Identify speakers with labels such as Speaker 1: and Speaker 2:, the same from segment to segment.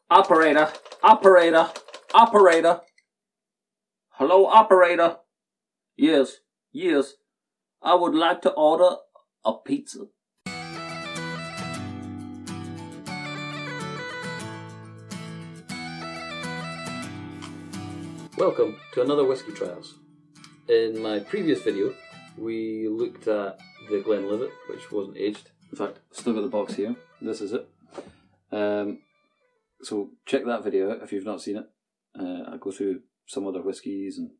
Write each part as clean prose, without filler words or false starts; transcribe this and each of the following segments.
Speaker 1: Operator, operator, operator. Hello, operator. Yes, yes. I would like to order a pizza.
Speaker 2: Welcome to another Whiskey Trials. In my previous video, we looked at the Glenlivet, which wasn't aged. In fact, still got the box here. This is it. So check that video out if you've not seen it. I go through some other whiskies and,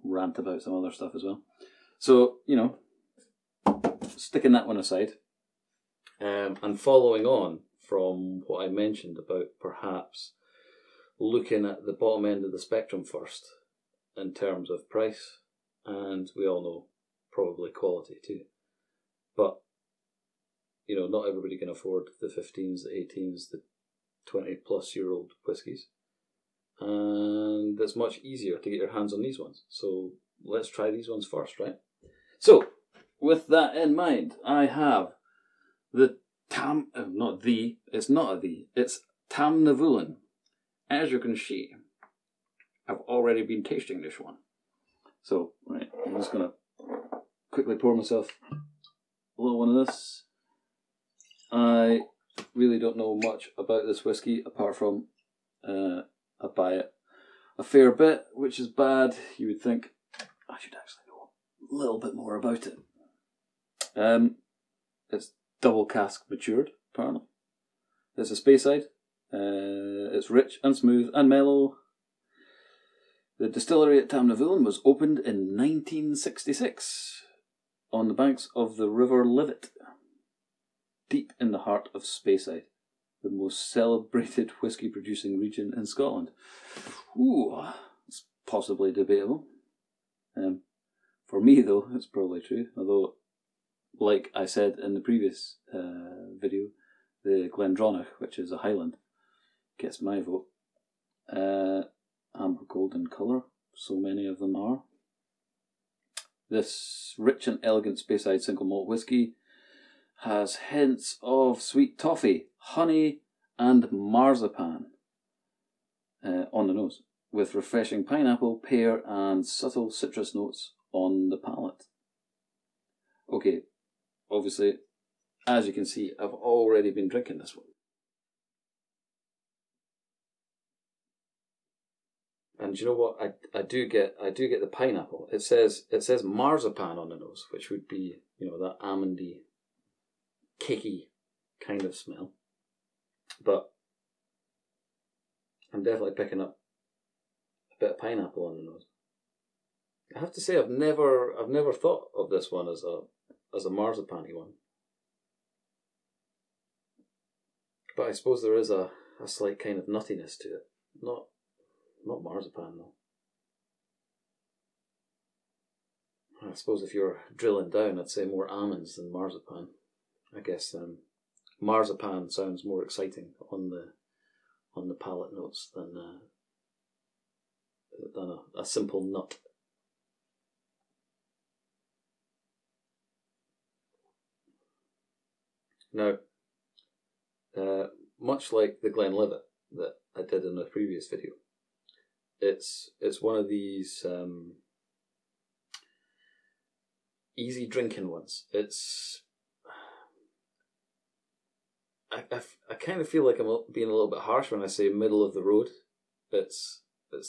Speaker 2: rant about some other stuff as well. So, sticking that one aside, and following on from what I mentioned about perhaps looking at the bottom end of the spectrum first in terms of price, and we all know probably quality too. But, not everybody can afford the 15s, the 18s, the 20-plus-year-old whiskies. And it's much easier to get your hands on these ones. So let's try these ones first, right? So, with that in mind, I have the it's Tamnavulin. As you can see, I've already been tasting this one. So, right, I'm just going to quickly pour myself a little one of this. I really don't know much about this whiskey apart from I buy it a fair bit, which is bad. You would think I should actually know a little bit more about it. It's double cask matured, apparently. It's a Speyside. It's rich and smooth and mellow. The distillery at Tamnavulin was opened in 1966 on the banks of the River Livet, deep in the heart of Speyside, the most celebrated whiskey producing region in Scotland. Ooh, it's possibly debatable. For me though, it's probably true, although, like I said in the previous video, the Glendronach, which is a Highland, gets my vote. Amber golden colour, so many of them are. This rich and elegant Speyside single malt whiskey has hints of sweet toffee, honey and marzipan on the nose, with refreshing pineapple, pear and subtle citrus notes on the palate. Okay, obviously, as you can see, I've already been drinking this one. And you know what? I do get the pineapple. It says marzipan on the nose, which would be, that almondy, cakey kind of smell. But I'm definitely picking up a bit of pineapple on the nose. I have to say I've never thought of this one as a marzipan-y one. But I suppose there is a slight kind of nuttiness to it. Not marzipan though. I suppose if you're drilling down, I'd say more almonds than marzipan. I guess marzipan sounds more exciting on the palate notes than a simple nut. Now, much like the Glenlivet that I did in the previous video, it's one of these easy drinking ones. I kind of feel like I'm being a little bit harsh when I say middle of the road. It's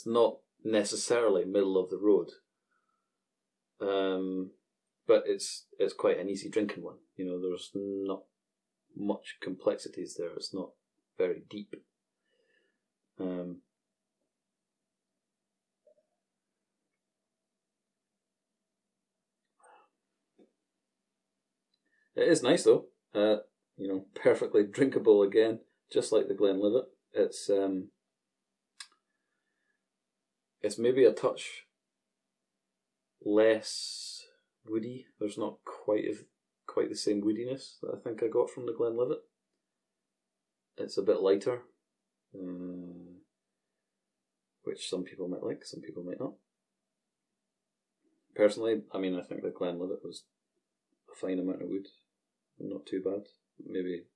Speaker 2: not necessarily middle of the road, but it's quite an easy drinking one. There's not much complexities there. It's not very deep. It is nice though. Perfectly drinkable again, just like the Glenlivet. It's maybe a touch less woody. There's not quite the same woodiness that I think I got from the Glenlivet. It's a bit lighter, which some people might like, some people might not. Personally, I think the Glenlivet was a fine amount of wood, not too bad. Maybe,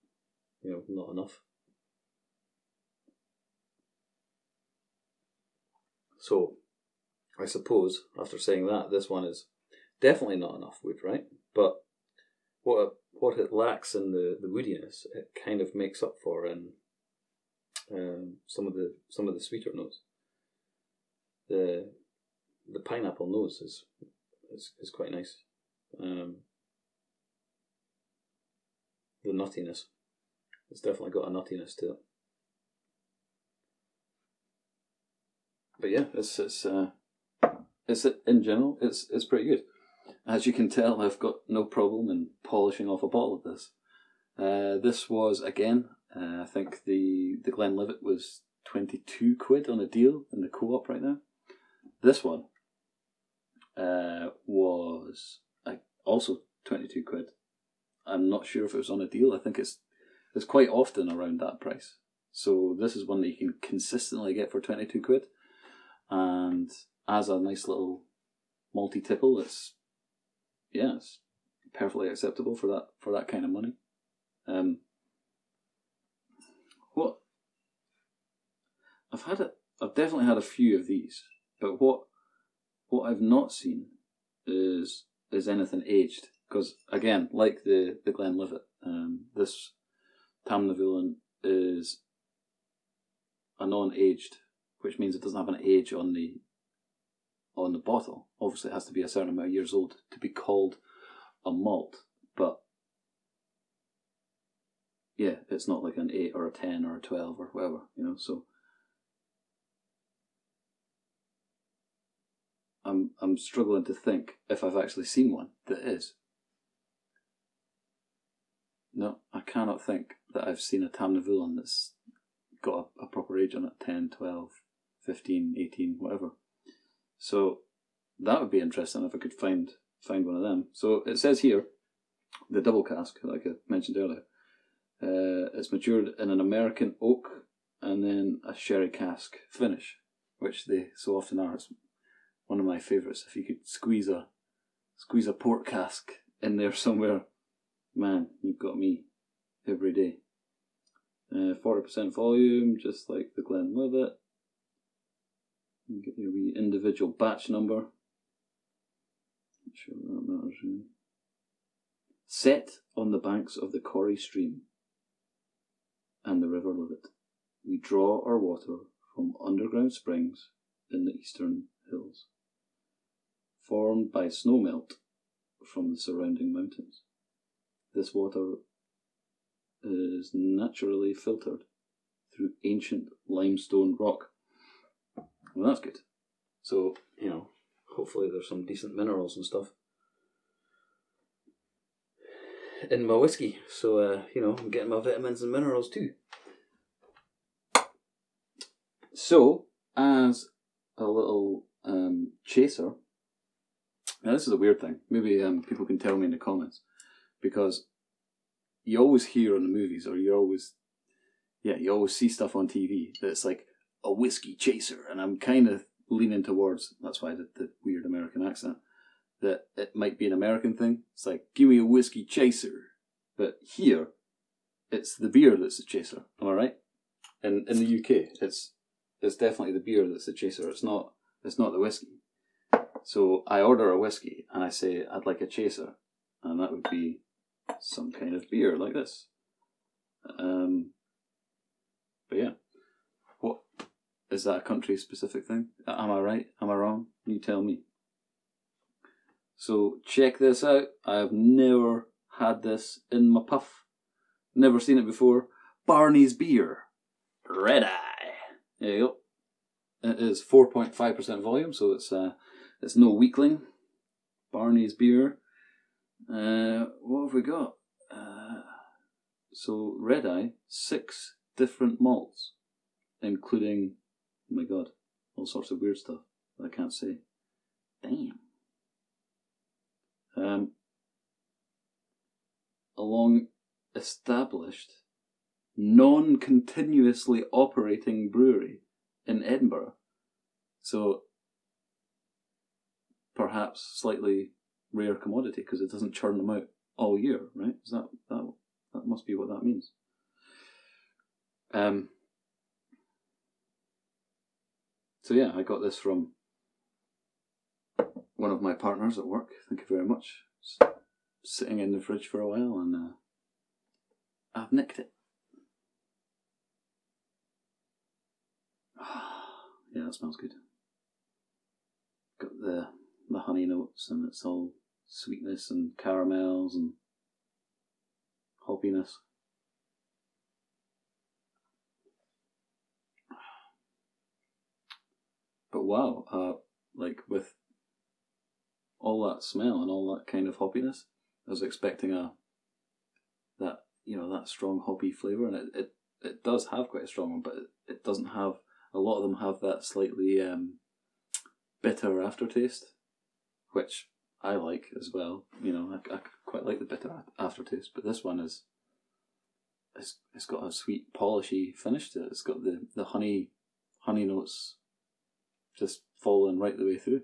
Speaker 2: not enough. So, I suppose, after saying that, this one is definitely not enough wood, right? But what it lacks in the woodiness, it kind of makes up for in some of the sweeter notes. The pineapple nose is quite nice. The nuttiness, it's definitely got a nuttiness to it. But yeah, it's in general, it's pretty good. As you can tell, I've got no problem in polishing off a bottle of this. This was, again, I think the Glenlivet was 22 quid on a deal in the Co-op right now. This one was also 22 quid. I'm not sure if it was on a deal. I think it's quite often around that price. So this is one that you can consistently get for 22 quid. And as a nice little malty tipple, it's perfectly acceptable for that kind of money. What I've definitely had a few of these, but what I've not seen is anything aged, because again, like the Glenlivet, this Tamnavulin is a non-aged, which means it doesn't have an age on the bottle. Obviously, it has to be a certain amount of years old to be called a malt, but yeah, it's not like an 8 or a 10 or a 12 or whatever, so I'm struggling to think if I've actually seen one that is. No, I cannot think that I've seen a Tamnavulin that's got a proper age on it, 10, 12, 15, 18, whatever. So that would be interesting if I could find one of them. So it says here, the double cask, like I mentioned earlier, it's matured in an American oak and then a sherry cask finish, which they so often are. It's one of my favourites. If you could squeeze a port cask in there somewhere, man, you've got me every day. 40% volume, just like the Glenlivet. You get your wee individual batch number. Not sure that matters really. Set on the banks of the Corrie stream and the River Livet, we draw our water from underground springs in the eastern hills, formed by snow melt from the surrounding mountains. This water is naturally filtered through ancient limestone rock. Well, that's good. So, hopefully there's some decent minerals and stuff in my whiskey. So, I'm getting my vitamins and minerals too. So, as a little chaser, now this is a weird thing. Maybe people can tell me in the comments, because you always hear in the movies, or you always see stuff on TV that's like a whiskey chaser, and I'm kind of leaning towards, that's why I did the weird American accent, that it might be an American thing. It's like, give me a whiskey chaser. But here, it's the beer that's the chaser. Am I right? In the UK, it's definitely the beer that's the chaser. It's not the whiskey. So I order a whiskey and I say I'd like a chaser, and that would be some kind of beer like this. But yeah, what is that a country specific thing? Am I right? Am I wrong? You tell me. So check this out. I have never had this in my puff. Never seen it before. Barney's beer, Red Rye. There you go. It is 4.5% volume, so it's no weakling. Barney's beer. What have we got? So Red Rye, 6 different malts, including, oh my god, all sorts of weird stuff that I can't say. Damn. A long established, non-continuously operating brewery in Edinburgh. So perhaps slightly rare commodity because it doesn't churn them out all year, right? Is that must be what that means. So yeah, I got this from one of my partners at work. Thank you very much. It's sitting in the fridge for a while, and I've nicked it. Yeah, that smells good. Got the honey notes, and it's all sweetness and caramels and hoppiness. But wow, like with all that smell and all that kind of hoppiness, I was expecting that strong hoppy flavour, and it does have quite a strong one, but it doesn't have. A lot of them have that slightly bitter aftertaste, which I like as well. You know, I quite like the bitter aftertaste, but this one it's got a sweet polishy finish to it. It's got the honey notes just falling right the way through.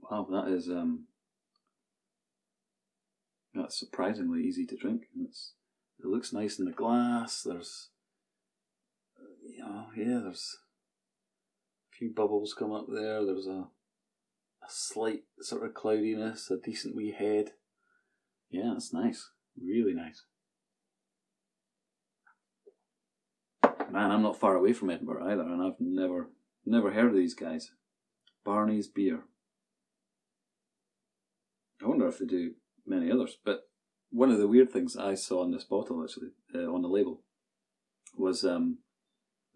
Speaker 2: Wow, that's surprisingly easy to drink, and it looks nice in the glass. There's there's a few bubbles come up there. There's a slight sort of cloudiness, a decent wee head. Yeah, that's nice. Really nice. Man, I'm not far away from Edinburgh either, and I've never heard of these guys. Barney's beer. I wonder if they do many others, but one of the weird things I saw on this bottle, actually, on the label, was that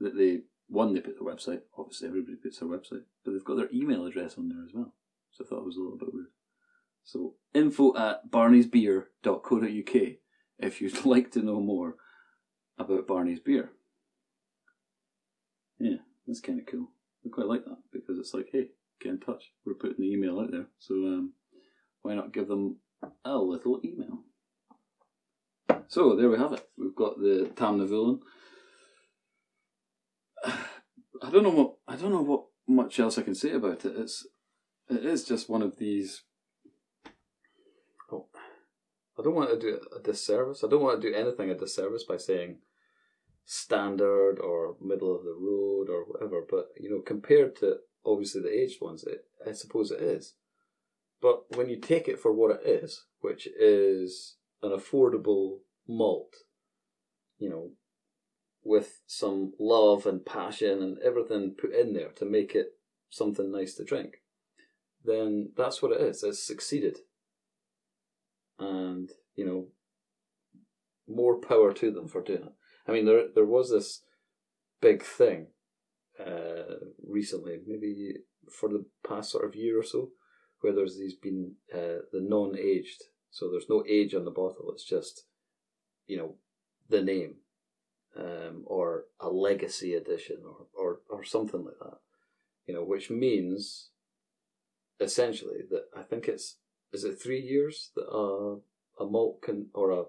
Speaker 2: they put their website. Obviously, everybody puts their website, but they've got their email address on there as well. So I thought it was a little bit weird. So info@barneysbeer.co.uk if you'd like to know more about Barney's beer. Yeah, that's kind of cool. I quite like that, because it's like, hey, get in touch. We're putting the email out there, so why not give them a little email? So there we have it. We've got the Tamnavulin. I don't know what much else I can say about it. It is just one of these. Oh, I don't want to do a disservice. I don't want to do anything a disservice by saying standard or middle of the road or whatever. But compared to obviously the aged ones, I suppose it is. But when you take it for what it is, which is an affordable malt, with some love and passion and everything put in there to make it something nice to drink, then that's what it is. It's succeeded. And, more power to them for doing it. I mean, there was this big thing recently, maybe for the past sort of year or so, where there's been the non-aged. So there's no age on the bottle. It's just, the name, or a legacy edition, or something like that. Which means essentially that I think is it 3 years that a malt can, or a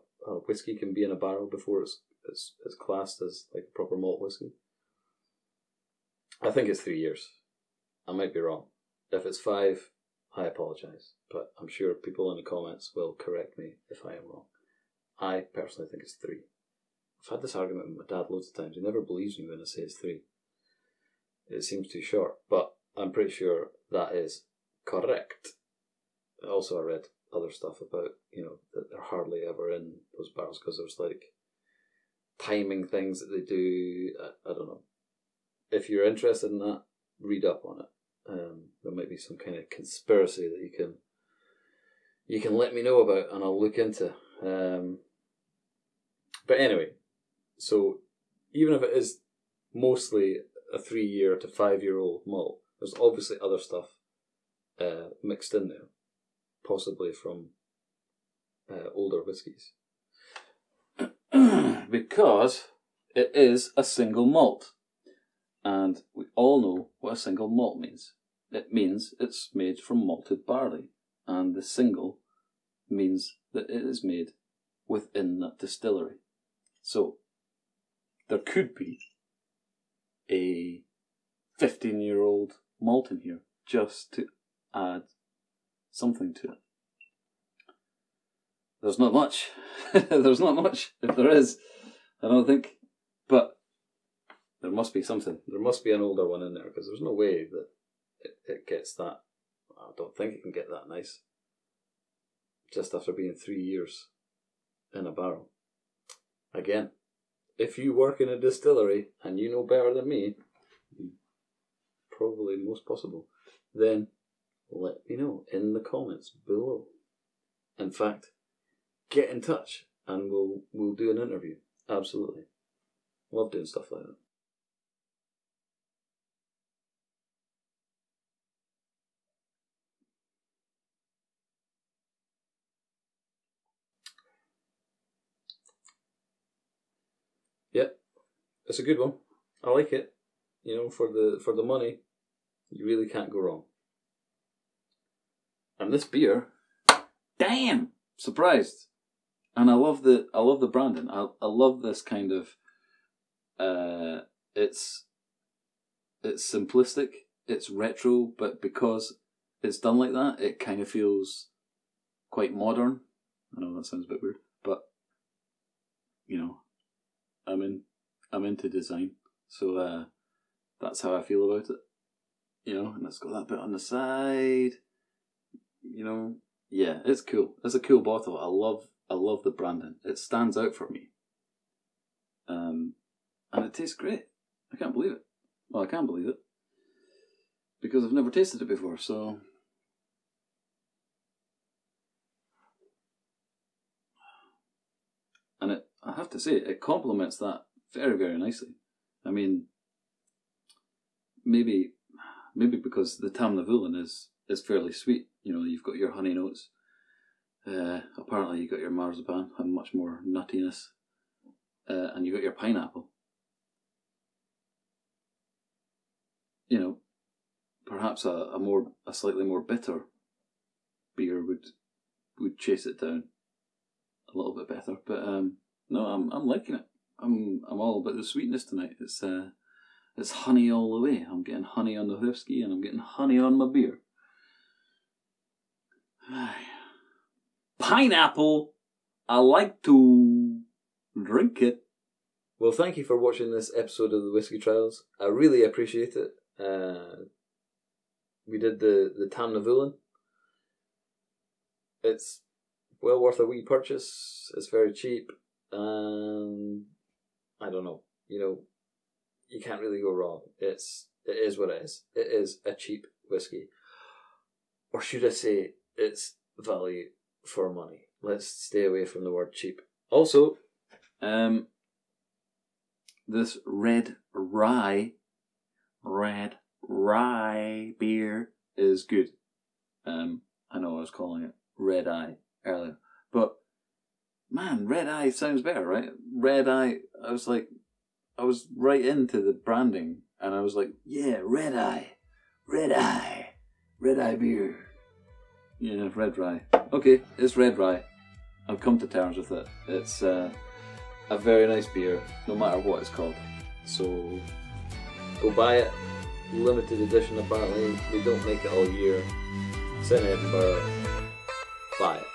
Speaker 2: whiskey can be in a barrel before it's classed as like a proper malt whiskey. I think it's 3 years. I might be wrong. If it's 5, I apologise, but I'm sure people in the comments will correct me if I am wrong. I personally think it's 3. I've had this argument with my dad loads of times. He never believes me when I say it's 3. It seems too short, but I'm pretty sure that is correct. Also, I read other stuff about, that they're hardly ever in those barrels because there's like timing things that they do. I don't know. If you're interested in that, read up on it. There might be some kind of conspiracy that you can let me know about, and I'll look into. But anyway, so even if it is mostly a 3-year to 5-year-old malt, there's obviously other stuff mixed in there, possibly from older whiskies. Because it is a single malt. And we all know what a single malt means. It means it's made from malted barley. And the single means that it is made within that distillery. So, there could be a 15-year-old malt in here just to add something to it. There's not much. There's not much. If there is, I don't think But there must be something. There must be an older one in there, because there's no way that it gets that. I don't think it can get that nice. Just after being 3 years in a barrel. Again, if you work in a distillery and you know better than me, probably most possible, then let me know in the comments below. In fact, get in touch and we'll do an interview. Absolutely. Love doing stuff like that. Yeah, it's a good one. I like it. You know, for the money, you really can't go wrong. And this beer, damn, surprised. And I love the branding. I love this kind of. It's simplistic. It's retro, but because it's done like that, it kind of feels quite modern. I know that sounds a bit weird, but you know, I'm into design, so that's how I feel about it. You know, and it's got that bit on the side. You know, yeah, it's cool. It's a cool bottle. I love the branding. It stands out for me. And it tastes great. I can't believe it. Well, I can believe it because I've never tasted it before. So, and I have to say, it complements that very, very nicely. I mean, maybe because the Tamnavulin is fairly sweet. You know, you've got your honey notes. Apparently you got your marzipan and much more nuttiness. And you got your pineapple. You know, perhaps a slightly more bitter beer would chase it down a little bit better. But no, I'm liking it. I'm all about the sweetness tonight. It's honey all the way. I'm getting honey on the whiskey and I'm getting honey on my beer. Pineapple, I like to drink it. Well, thank you for watching this episode of the Whiskey Trials. I really appreciate it. We did the Tamnavulin. It's well worth a wee purchase. It's very cheap. I don't know. You know, you can't really go wrong. It is what it is. It is a cheap whiskey. Or should I say, it's value for money. Let's stay away from the word cheap. Also, this Red Rye beer is good. I know I was calling it Red Eye earlier, but man, Red Eye sounds better, right? Red Eye, I was right into the branding, and I was like, yeah, Red Eye beer. Yeah, Red Rye. Okay, it's Red Rye. I've come to terms with it. It's a very nice beer, no matter what it's called. So, go buy it. Limited edition apparently. We don't make it all year. It's in Edinburgh. Buy it.